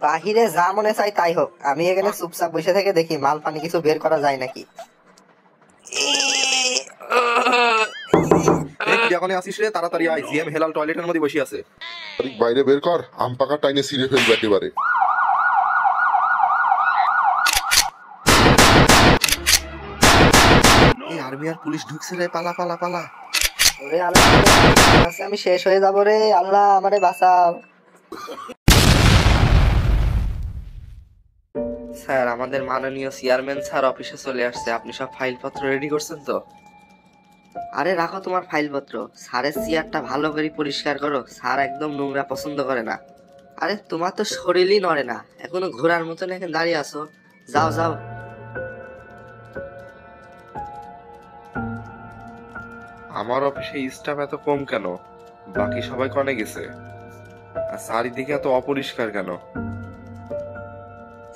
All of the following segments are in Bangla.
বাহিরে যা মনে চাই তাই হোক, আমি এখানে চুপচাপ বসে থেকে দেখি মাল পানি কিছু বের করা যায় নাকি। এখনই আসিস রে, তাড়াতাড়ি আয়, জিএম হেলাল টয়লেটের মধ্যে বসে আছে। বাইরে বের কর, আম পাকা টাইনে ছিঁড়ে ফেলবে একেবারে। এই আর্মি আর পুলিশ ঢুকছে রে, পালা পালা পালা। ওরে আল্লাহ, আমি শেষ হয়ে যাবো রে, আল্লাহ আমারে বাঁচাও। স্যার, আমাদের মাননীয় চেয়ারম্যান স্যার অফিসে চলে আসছে। আপনি সব ফাইলপত্র রেডি করছেন তো? আরে রাখো তোমার ফাইলপত্র, স্যারের চেয়ারটা ভালো করে পরিষ্কার করো, স্যার একদম নোংরা পছন্দ করে না। আরে তোমার তো শরীরই নড়ে না, এখনো ঘোড়ার মতন এখানে দাঁড়িয়ে আছো, যাও যাও। আমার অফিসে স্টাফ এত কম কেন? বাকি সবাই কনে গেছে? আর চারিদিকে এত অপরিষ্কার কেন?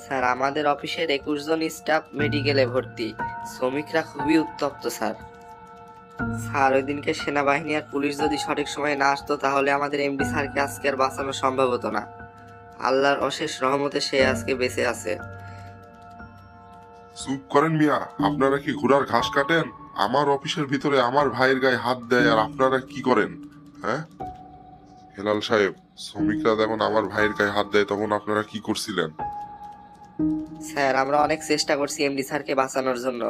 স্যার, আমাদের অফিসের 21 জন স্টাফ মেডিকেলে ভর্তি, শ্রমিকরা খুবই উত্তপ্ত স্যার। স্যার, ওই দিনকে সেনাবাহিনী আর পুলিশ যদি সঠিক সময়ে না আসতো তাহলে আমাদের এমডি স্যারকে আজকে আর বাঁচানো সম্ভব হতো না। আল্লাহর অশেষ রহমতে সে আজকে বেঁচে আছে। চুপ করেন মিয়া, আপনারা কি ঘোড়ার ঘাস কাটেন? আমার অফিসের ভিতরে আমার ভাইয়ের গায়ে হাত দেয় আর আপনারা কি করেন? হ্যাঁ হেলাল সাহেব, শ্রমিকরা যখন আমার ভাইয়ের গায়ে হাত দেয় তখন আপনারা কি করছিলেন? স্যার, আমরা অনেক চেষ্টা করছি এমডি স্যারকে বাঁচানোর জন্য।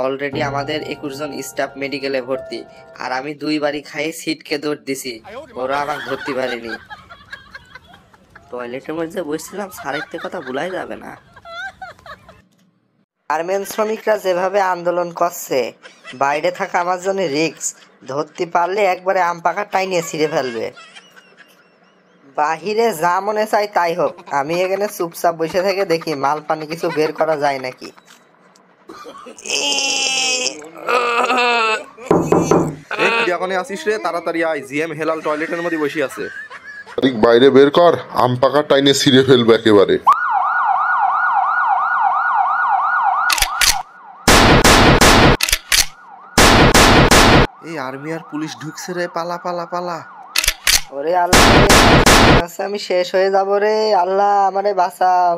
অলরেডি আমাদের 21 জন স্টাফ মেডিকেলে ভর্তি, আর আমি 2 বারই খাইয়ে সিটকে দৌড় দিছি, ওরা আমাকে ধরতে পারেনি। টয়লেটের মধ্যে বসছিলাম, স্যারের কথা ভুলাই যাবে না। গার্মেন্টস শ্রমিকরা যেভাবে আন্দোলন করছে, বাইরে থাকা আমার জন্য রিস্ক, ধরতে পারলে একবারে আম পাকা টাইনিয়ে ছিঁড়ে ফেলবে। বাহিরে যা মনে চাই তাই হোক, আমি এখানে চুপচাপ বসে থেকে দেখি মাল পানি কিছু বের করা যায় নাকি। এখনই আসিস রে, তাড়াতাড়ি আয়, জিএম হেলাল টয়লেটের মধ্যে বসে আছে। বাইরে বের কর, আম পাকা টাইনে ছিঁড়ে ফেলবে একেবারে। এই আর্মি আর পুলিশ ঢুকছে রে, পালা পালা পালা। ওরে আল্লাহ, আমি শেষ হয়ে যাবো রে, আল্লাহ আমারে বাঁচাও।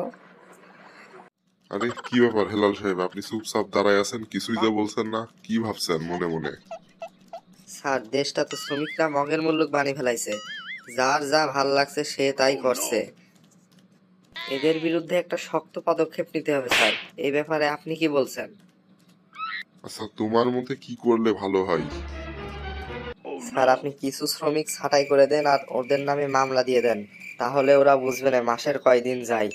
আরে কি ব্যাপার হেলাল সাহেব, আপনি চুপচাপ দাঁড়ায় আছেন, কিছুই তো বলছেন না, কি ভাবছেন মনে মনে? স্যার, দেশটা তো শ্রমিকরা মগের মুল্লুক বানিয়ে ফেলাইছে, যার যা ভাল লাগছে সে তাই করছে। এদের বিরুদ্ধে একটা শক্ত পদক্ষেপ নিতে হবে স্যার, এই ব্যাপারে আপনি কি বলছেন? আচ্ছা, তোমার মতে কি করলে ভালো হয়? স্যার, আপনি কিছু শ্রমিক ছাঁটাই করে দেন আর ওদের নামে মামলা দিয়ে দেন, তাহলে ওরা বুঝবে না মাসের কয়দিন যায়।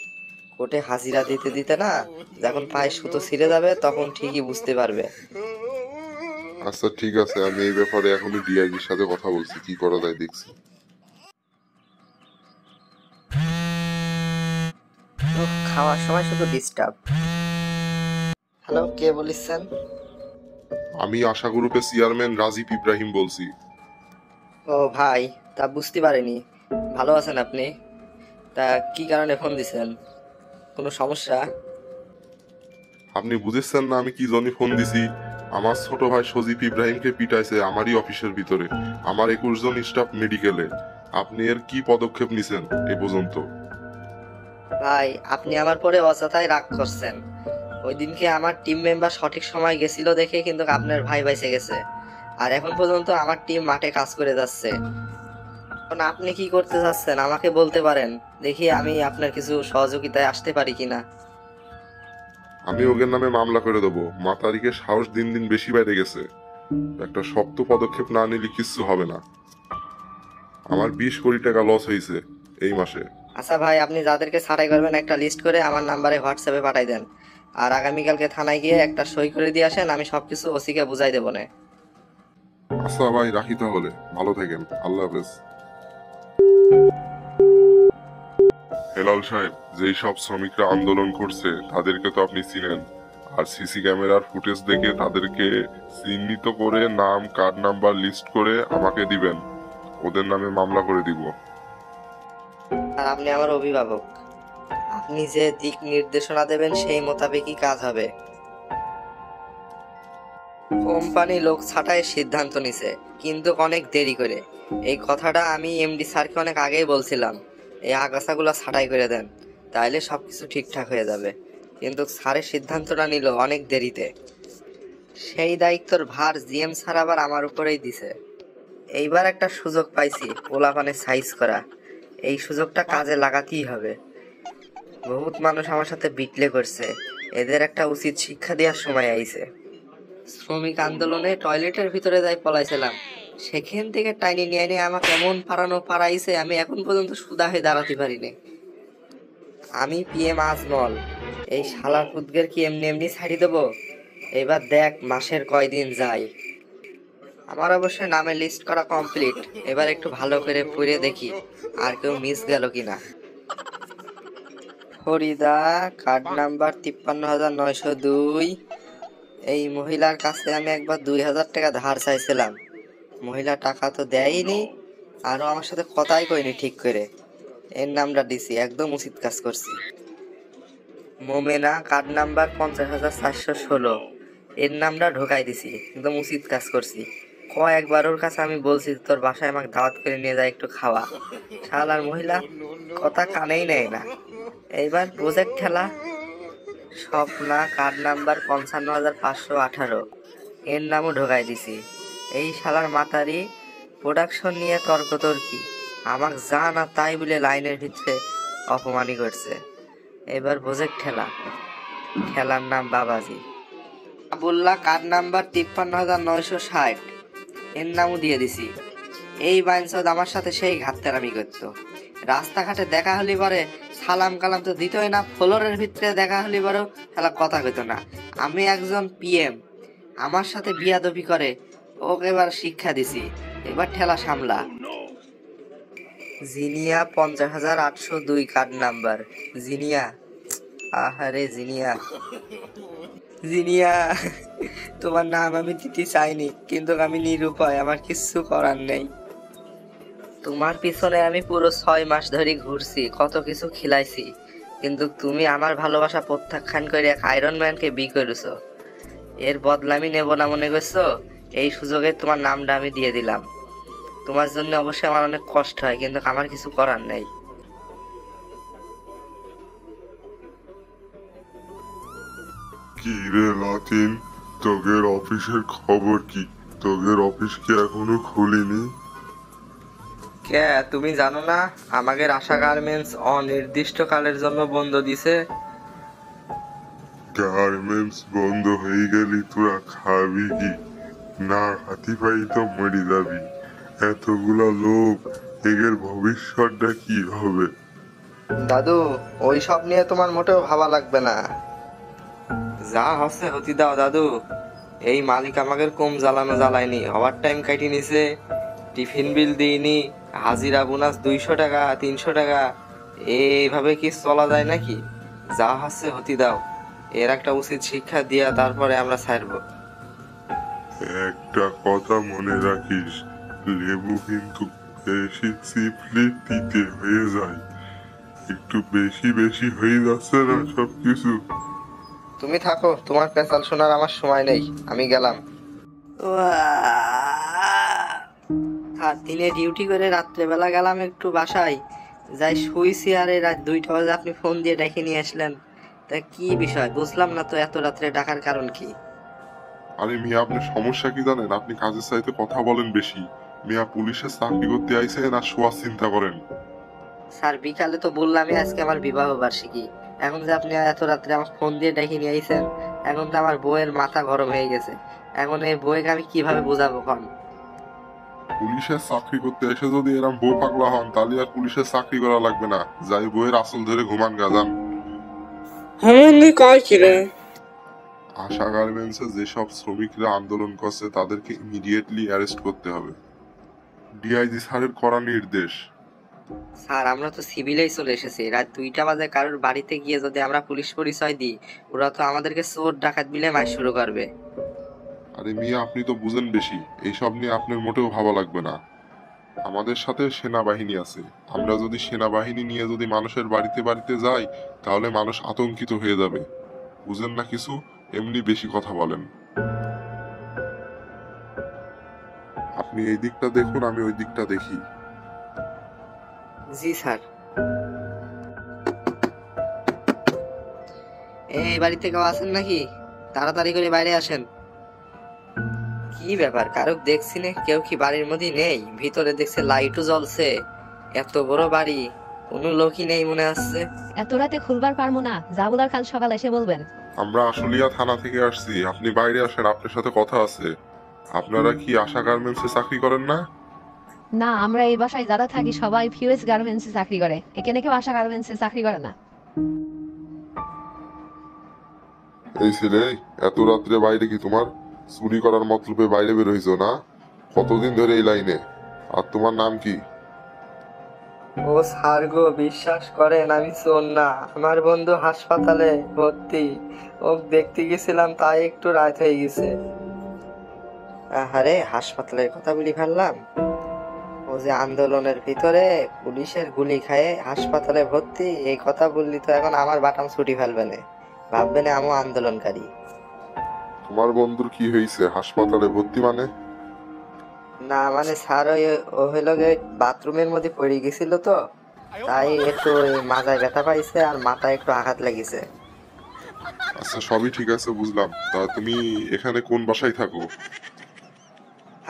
কোর্টে হাজিরা দিতে দিতে না, যখন পায়ে সুতো ছিঁড়ে যাবে তখন ঠিকই বুঝতে পারবে। আচ্ছা ঠিক আছে, আমি এই ব্যাপারে এখনই ডিআইজির সাথে কথা বলছি, কি করা যায় দেখছি। খাওয়ার সময় শুধু ডিস্টার্ব। হ্যালো, কে বলছেন? আমি আশা গ্রুপের চেয়ারম্যান রাজীব ইব্রাহিম বলছি। ও ভাই, তা বুঝতে পারিনি। ভালো আছেন আপনি? তা কি কারণে ফোন দিছেন? কোনো সমস্যা? আপনি বুঝেছেন না আমি কি জন্য ফোন দিছি? আমার ছোট ভাই সজীব ইব্রাহিমকে পিটাইছে আমারই অফিসের ভিতরে, আমার 21 জন স্টাফ মেডিকেলে। আপনি এর কি পদক্ষেপ নিছেন এ পর্যন্ত? ভাই, আপনি আমার পরে অযথাই রাগ করছেন। ওই দিনকে আমার টিম মেম্বার সঠিক সময় গেছিল দেখে কিন্তু আপনার ভাই বেঁচে গেছে, আর এখন পর্যন্ত আমার টিম মাঠে কাজ করে যাচ্ছে। এখন আপনি কি করতে যাচ্ছেন আমাকে বলতে পারেন, দেখি আমি আপনার কিছু সহযোগিতায় আসতে পারি কিনা। আমি ওদের নামে মামলা করে দেবো। মাতারিকে সাহস দিন দিন বেশি বেড়ে গেছে, একটা শক্ত পদক্ষেপ না নিলে কিচ্ছু হবে না। আমার 20 কোটি টাকা লস হয়েছে এই মাসে। আচ্ছা ভাই, আপনি যাদেরকে ছাঁটাই করবেন একটা লিস্ট করে আমার নাম্বারে হোয়াটসঅ্যাপে পাঠাই দেন, আর আগামীকালকে থানায় গিয়ে একটা সই করে দিয়ে আসেন, আমি সবকিছু ওসিকে বুঝাই দেবো না। আচ্ছা ভাই, রাখি তাহলে, ভালো থাকেন, আল্লাহ হাফেজ। হেলাল সাহেব, যেই সব শ্রমিকরা আন্দোলন করছে তাদেরকে তো আপনি চিনেন, আর সিসি ক্যামেরার ফুটেজ দেখে তাদেরকে চিহ্নিত করে নাম কার্ড নাম্বার লিস্ট করে আমাকে দিবেন, ওদের নামে মামলা করে দিব। আর আপনি আমার অভিভাবক, আপনি যে দিক নির্দেশনা দেবেন সেই মোতাবেকই কাজ হবে। কোম্পানি লোক ছাঁটাই সিদ্ধান্ত নিছে, কিন্তু অনেক দেরি করে। এই কথাটা আমি এমডি স্যারকে অনেক আগেই বলছিলাম, এই আগাছাগুলো ছাঁটাই করে দেন, তাইলে সবকিছু ঠিকঠাক হয়ে যাবে। কিন্তু স্যারের সিদ্ধান্তটা নিল অনেক দেরিতে। সেই দায়িত্বর ভার জিএম স্যার আবার আমার উপরেই দিছে। এইবার একটা সুযোগ পাইছি পোলাপানে সাইজ করা, এই সুযোগটা কাজে লাগাতেই হবে। বহুত মানুষ আমার সাথে বিটলে করছে, এদের একটা উচিত শিক্ষা দেওয়ার সময় আইছে। শ্রমিক আন্দোলনে টয়লেটের ভিতরে যাই পলাইছিলাম, সেখান থেকে টাইনি নিয়ে নিয়ে আমাকে এমন পারাইছে আমি এখন পর্যন্ত সুদা হয়ে দাঁড়াতে পারিনি। আমি পিএম আজমল, এই শালার পুদগের কি এমনি এমনি ছাড়ি দেবো? এবার দেখ মাসের কয়দিন যায়। আমার অবশ্য নামে লিস্ট করা কমপ্লিট, এবার একটু ভালো করে পড়ে দেখি আর কেউ মিস গেল কিনা। Farida, card number 53,902। এই মহিলার কাছে আমি একবার 2,000 টাকা ধার চাইছিলাম, মহিলা টাকা তো দেয়নি, আরো আমার সাথে কথাই কইনি ঠিক করে। এর নামটা দিছি, একদম উচিত কাজ করছি। Momena, card number 50,416। এর নামটা ঢোকাই দিছি, একদম উচিত কাজ করছি। কয়েকবার ওর কাছে আমি বলছি তোর বাসায় আমাকে দাওয়াত করে নিয়ে যায় একটু খাওয়া, শালার মহিলা কথা কানেই নেয় না। এইবার প্রজেক্ট ঠেলা। Swapna, card number 55,518। এর নামও ঢোকাই দিছি। এই শালার মাতারি প্রোডাকশন নিয়ে তর্কতর্কি, আমাক যা না তাই বলে লাইনের ভিতরে অপমানই করছে। এবার প্রজেক্ট ঠেলা। ঠেলার নাম বাবাজি। Abdullah, card number 53,960। এর নামও দিয়ে দিছি। এই বাইনসদ আমার সাথে সেই ঘাটতেরামি করতো। রাস্তাঘাটে দেখা হলি পরে সালাম কালাম তো দিতই না, ফ্লোরের ভিতরে দেখা হলি পরেও শালা কথা কইতো না। আমি একজন পিএম, আমার সাথে বিয়াদবি করে, ওকে এবার শিক্ষা দিছি, এবার ঠেলা সামলা। Jinia, 50,802 card number. জিনিয়া, আহারে জিনিয়া। জিনিয়া, তোমার নাম আমি দিতে চাইনি, কিন্তু আমি নিরুপায়, আমার কিচ্ছু করার নেই। তোমার পিছনে আমি পুরো 6 মাস ধরে ঘুরছি, কত কিছু খিলাইছি, কিন্তু তুমি আমার ভালোবাসা প্রত্যাখ্যান করে এক আয়রন ম্যানকে বিয়ে করেছো। এর বদলা আমি নেব না মনে করছো? এই সুযোগে তোমার নামটা আমি দিয়ে দিলাম। তোমার জন্য অবশ্যই আমার অনেক কষ্ট হয়, কিন্তু আমার কিছু করার নেই। কি রে লাতিন, তোদের অফিসের খবর কি? তোদের অফিস কি এখনো খুলিনি? কে, তুমি জানো না আমাদের আশা গার্মেন্টস অনির্দিষ্টকালের জন্য বন্ধ দিছে? গার্মেন্টস বন্ধ হয়ে গেলি তোরা খাবি কি? না হাতি পাই তো মরে যাবি। এতগুলা লোক, এদের ভবিষ্যৎটা কি হবে? দাদু, ওই সব নিয়ে তোমার মোটেও ভাবা লাগবে না। যা হচ্ছে হতি দাও দাদু। এই মালিক আমাকে কম জ্বালানো জ্বালায়নি, ওভার টাইম কাটি নিছে, টিফিন বিল দিইনি, হাজিরা বোনাস 200 টাকা 300 টাকা। এইভাবে কি চলা যায় নাকি? যা হচ্ছে হতি দাও, এর একটা উচিত শিক্ষা দিয়া তারপরে আমরা ছাড়বো। একটা কথা মনে রাখিস, লেবু কিন্তু বেশি চিপলে তিতে হয়ে যায়। একটু বেশি বেশি হয়ে যাচ্ছে না সবকিছু? তুমি থাকো, তোমার পেঁচাল শোনার আমার সময় নেই, আমি গেলাম। আর দিনে ডিউটি করে রাত্রেবেলা গেলাম একটু বাসায়, যাই শুইছি, আর এই রাত 2টা বাজে আপনি ফোন দিয়ে ডেকে নিয়ে আসলেন। তা কি বিষয় বুঝলাম না তো, এত রাত্রে ডাকার কারণ কি? আরে মিয়া, আপনার সমস্যা কি জানেন? আপনি কাজের চাইতে কথা বলেন বেশি। মিয়া, পুলিশের চাকরি করতে আইছেন আর শোয়ার চিন্তা করেন? স্যার বিকালে তো বললামই আজকে আমার বিবাহ বার্ষিকী, এখন যে আপনি এত রাত্রে আমার ফোন দিয়ে ডেকে নিয়ে আইছেন, এখন তো আমার বউয়ের মাথা গরম হয়ে গেছে। এখন এই বউকে আমি কিভাবে বোঝাবো কন? পুলিশের চাকরি করতে এসে যদি এরম বউ পাগলা হন, তাহলে আর পুলিশের চাকরি করা লাগবে না। যাই বইয়ের আসল ধরে ঘুমান গাজান। আশা গার্মেন্টসে যেসব শ্রমিকরা আন্দোলন করছে তাদেরকে ইমিডিয়েটলি অ্যারেস্ট করতে হবে। ডিআইজি স্যারের কড়া নির্দেশ। স্যার আমরা তো সিভিলেই চলে এসেছি, রাত 2টা বাজে কারোর বাড়িতে গিয়ে যদি আমরা পুলিশ পরিচয় দিই, ওরা তো আমাদেরকে চোর ডাকাত মিলে মার শুরু করবে। আরে মিয়া, আপনি তো বুঝেন বেশি, এইসব নিয়ে আপনার মোটেও ভাবা লাগবে না। আমাদের সাথে সেনাবাহিনী আছে, আমরা যদি সেনাবাহিনী নিয়ে যদি মানুষের বাড়িতে বাড়িতে যাই, তাহলে মানুষ আতঙ্কিত হয়ে যাবে। বুঝেন না কিছু, এমনি বেশি কথা বলেন। আপনি এই দিকটা দেখুন, আমি ওই দিকটা দেখি। জি স্যার। এই বাড়িতে কেউ আছেন নাকি? তাড়াতাড়ি করে বাইরে আসেন। কি ব্যাপার, কারো দেখছি না, কেউ কি বাড়ির মধ্যে নেই? ভিতরে দেখছে লাইটও জ্বলছে, এত বড় বাড়ি, কোনো লোকই নেই মনে হচ্ছে। এত রাতে খুলবার পারবো না, যা বলার কাল সকাল এসে বলবেন। আমরা আশুলিয়া থানা থেকে আসছি, আপনি বাইরে আসেন, আপনার সাথে কথা আছে। আপনারা কি আশা গার্মেন্টসে চাকরি করেন না? না, আমরা এই বাসায় যারা থাকি সবাই ফিউএস গার্মেন্টসে চাকরি করে, এখানে কেউ আশা গার্মেন্টসে চাকরি করে না। এই ছেলে, এত রাত্রে বাইরে কি তোমার চুরি করার মতলবে বাইরে বের হইছো না? কতদিন ধরে এই লাইনে? আর তোমার নাম কি? ও স্যার গো, বিশ্বাস করেন আমি চোর না, আমার বন্ধু হাসপাতালে ভর্তি, ও দেখতে গেছিলাম, তাই একটু রাত হয়ে গেছে। আরে হাসপাতালের কথা বলি ফেললাম, ও যে আন্দোলনের ভিতরে পুলিশের গুলি খায়ে হাসপাতালে ভর্তি, এই কথা বললি তো এখন আমার বাটাম ছুটি ফেলবে না, ভাববে না আমিও আন্দোলনকারী। তোমার বন্ধুর কি হয়েছে? হাসপাতালে ভর্তি মানে? না মানে স্যার, ও হলো গিয়ে বাথরুমের মধ্যে পড়ে গেছিল তো, তাই একটু ওই মাথায় ব্যথা পাইছে আর মাথায় একটু আঘাত লেগেছে। আচ্ছা, সবই ঠিক আছে, বুঝলাম। তা তুমি এখানে কোন বাসায় থাকো?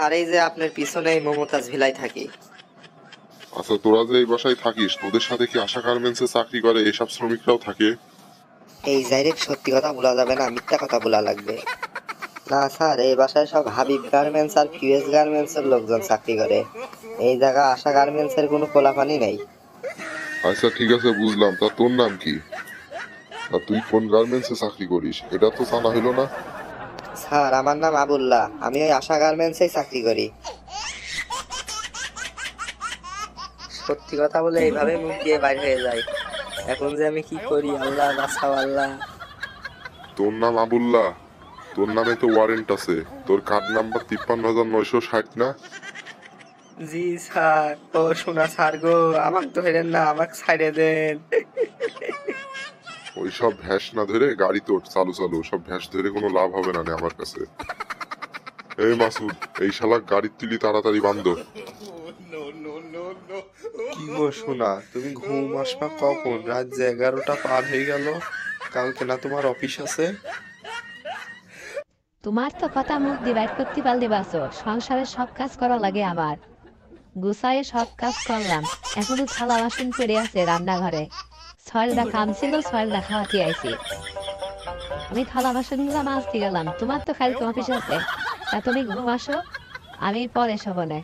আর এই যে আপনার পিছনে এই মমতাজ ভিলাই থাকি। আচ্ছা, তোরা যে এই বাসায় থাকিস, তোদের সাথে কি আশা গার্মেন্টসে চাকরি করে এসব শ্রমিকরাও থাকে? এই ডাইরেক্ট সত্যি কথা বলা যাবে না, মিথ্যা কথা বলা লাগবে। না স্যার, এই বাসায় সব হাবিব গার্মেন্টস আর ফিউএস গার্মেন্টস এর লোকজন চাকরি করে, এই জায়গা আশা গার্মেন্টস এর কোনো কোলাপানি নেই। আচ্ছা ঠিক আছে, বুঝলাম। তা তোর নাম কি? আর তুই কোন গার্মেন্টসে চাকরি করিস এটা তো জানা হলো না। স্যার, আমার নাম আবুল্লাহ, আমি ওই আশা গার্মেন্টসেই চাকরি করি। সত্যি কথা বলে এইভাবে মুখ দিয়ে বাইর হয়ে যায়, এখন যে আমি কি করি, আল্লাহ বাঁচাও আল্লাহ। তোর নাম আবুল্লাহ? তোর নামে তো ওয়ারেন্ট আছে। তোর কার্ড নাম্বার 53,960 না? জি স্যার। ও শোনা স্যার গো, আমাকে ধরেন না, আমাকে ছাইড়ে দেন। ওই সব ভ্যাস না ধরে গাড়ি তোর, চালু চালু। সব ভ্যাস ধরে কোনো লাভ হবে না নে আমার কাছে। এই মাসুদ, এই শালা গাড়ির তুলি তাড়াতাড়ি বান্ধ। কি গো শোনা, তুমি ঘুম আসবা কখন? রাত যে 11টা পার হয়ে গেল। কালকে না তোমার অফিস আছে? তোমার তো কথা মুখ দিয়ে বাইর করতে পারলে বাসো, সংসারের সব কাজ করা লাগে আমার। গুছায়ে সব কাজ করলাম, এখনো থালা বাসন পড়ে আছে রান্নাঘরে। ছয়টা কাম ছিল, ছয়টা খাওয়াতে আইছি। আমি থালা বাসন গুলো মাজতে গেলাম, তোমার তো কালকে অফিস আছে, তা তুমি ঘুম আসো, আমি পরে শোভনে।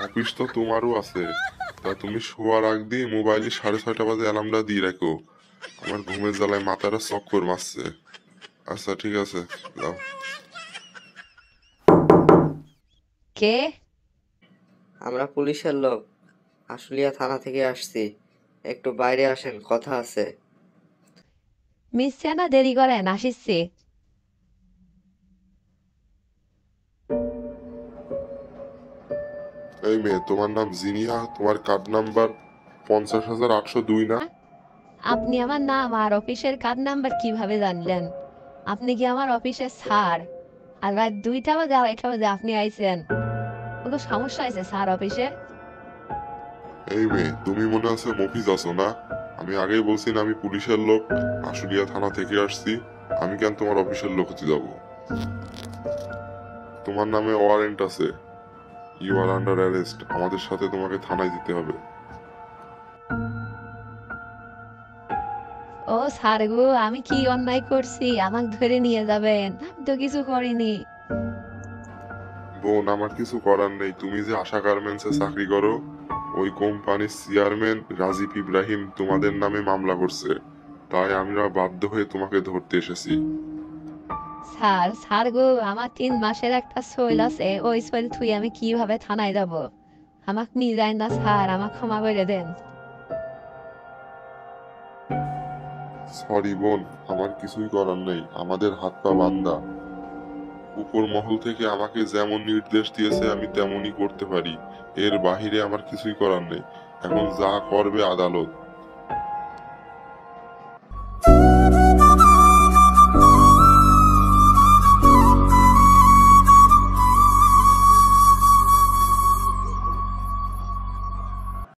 অফিস তো তোমারও আছে, তা তুমি শোয়ার আগ দিয়ে মোবাইলে 6:30 বাজে অ্যালার্মটা দিয়ে রাখো। আমার ঘুমের জ্বালায় মাথাটা চক্কর মারছে। আচ্ছা ঠিক আছে, যাও। কে? আমরা পুলিশের লোক, আশুলিয়া থানা থেকে আসছি, একটু বাইরে আসেন, কথা আছে। মিশছে না, দেরি করেন, আসিচ্ছি। এই মেয়ে, তোমার নাম জিনিয়া, তোমার কার্ড নাম্বার 50,802 না? আপনি আমার নাম আর অফিসের কার্ড নাম্বার কিভাবে জানলেন? আপনি কি আমার অফিসের স্যার? আর রাত 2টা বাজে, 2:30 বাজে আপনি আইছেন, কোনো সমস্যা আছে স্যার অফিসে? এই মেয়ে, তুমি মনে আছে মফিজ আছো না? আমি আগেই বলছি না আমি পুলিশের লোক, আশুলিয়া থানা থেকে আসছি। আমি কেন তোমার অফিসের লোক হতে যাব? তোমার নামে ওয়ারেন্ট আছে, ইউ আর আন্ডার অ্যারেস্ট। আমাদের সাথে তোমাকে থানায় যেতে হবে। ও স্যার গো, আমি কি অন্যায় করছি আমাকে ধরে নিয়ে যাবেন? আমি তো কিছু করিনি। বোন, আমার কিছু করার নেই। তুমি যে আশা গার্মেন্টসে চাকরি করো, ওই কোম্পানির চেয়ারম্যান রাজীব ইব্রাহিম তোমাদের নামে মামলা করছে, তাই আমরা বাধ্য হয়ে তোমাকে ধরতে এসেছি। স্যার, স্যার গো, আমার 3 মাসের একটা শৈল আছে, ওই শৈল থুই আমি কিভাবে থানায় যাব? আমাকে নিয়ে যায় না স্যার, আমাকে ক্ষমা করে দেন। সরি বোন, আমার কিছুই করার নেই। আমাদের হাত পা বাঁধা। উপর মহল থেকে আমাকে যেমন নির্দেশ দিয়েছে আমি তেমনই করতে পারি, এর বাহিরে আমার কিছুই করার নেই। এখন যা করবে আদালত।